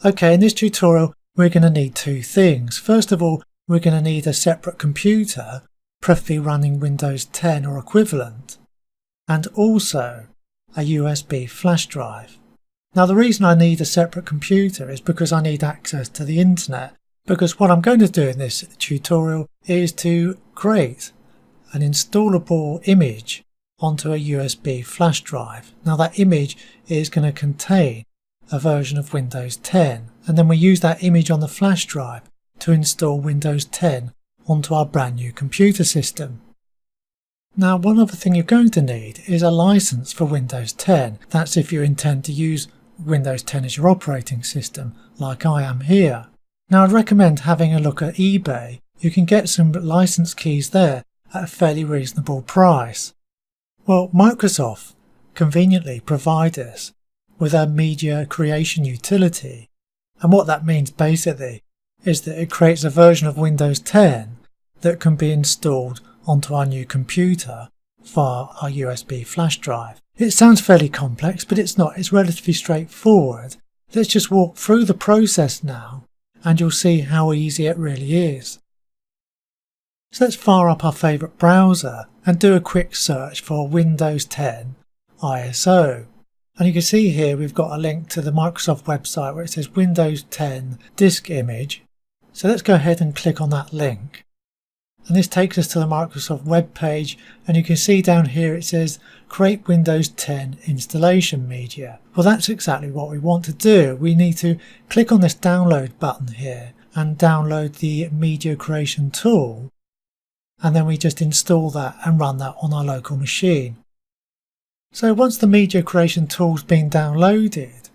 Okay, in this tutorial we're going to need two things. First of all, we're going to need a separate computer, preferably running Windows 10 or equivalent, and also a USB flash drive. Now the reason I need a separate computer is because I need access to the internet, because what I'm going to do in this tutorial is to create an installable image onto a USB flash drive. Now that image is going to contain a version of Windows 10, and then we use that image on the flash drive to install Windows 10 onto our brand new computer system. Now one other thing you're going to need is a license for Windows 10. That's if you intend to use Windows 10 as your operating system, like I am here. Now I'd recommend having a look at eBay. You can get some license keys there at a fairly reasonable price. Well, Microsoft conveniently provide us with a media creation utility, and what that means basically is that it creates a version of Windows 10 that can be installed onto our new computer via our USB flash drive. It sounds fairly complex, but it's not. It's relatively straightforward. Let's just walk through the process now and you'll see how easy it really is. So let's fire up our favourite browser and do a quick search for Windows 10 ISO. And you can see here we've got a link to the Microsoft website where it says Windows 10 disk image. So let's go ahead and click on that link. And this takes us to the Microsoft web page, and you can see down here it says create Windows 10 installation media. Well, that's exactly what we want to do. We need to click on this download button here and download the media creation tool, and then we just install that and run that on our local machine. So once the media creation tool's been downloaded,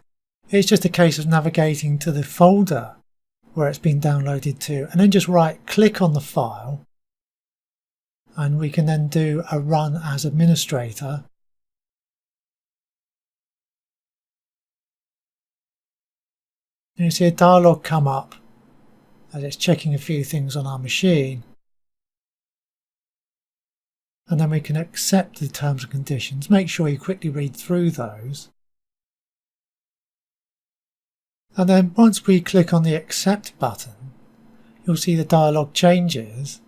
it's just a case of navigating to the folder where it's been downloaded to, and then just right click on the file, and we can then do a run as administrator. And you see a dialog come up as it's checking a few things on our machine. And then we can accept the terms and conditions. Make sure you quickly read through those. And then once we click on the accept button, you'll see the dialog changes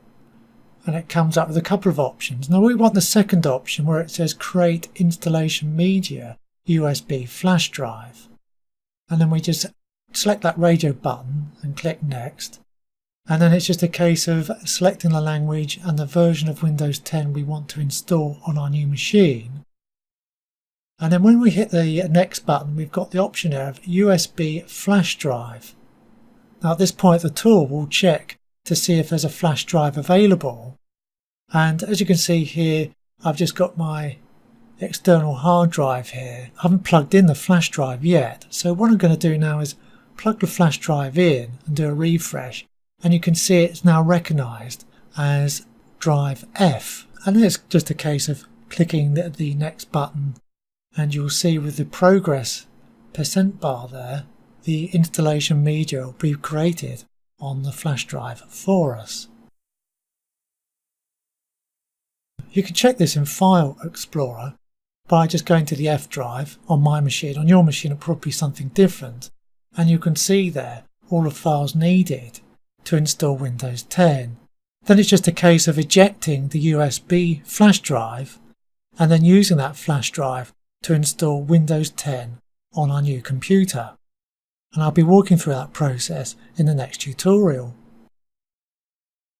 and it comes up with a couple of options. Now we want the second option where it says create installation media USB flash drive. And then we just select that radio button and click next. And then it's just a case of selecting the language and the version of Windows 10 we want to install on our new machine. And then when we hit the next button, we've got the option there of USB flash drive. Now at this point the tool will check to see if there's a flash drive available. And as you can see here, I've just got my external hard drive here. I haven't plugged in the flash drive yet. So what I'm going to do now is plug the flash drive in and do a refresh. And you can see it's now recognised as drive F. And then it's just a case of clicking the next button, and you'll see with the progress percent bar there, the installation media will be created on the flash drive for us. You can check this in File Explorer by just going to the F drive on my machine. On your machine it'll probably be something different, and you can see there all the files needed to install Windows 10. Then it's just a case of ejecting the USB flash drive and then using that flash drive to install Windows 10 on our new computer. And I'll be walking through that process in the next tutorial.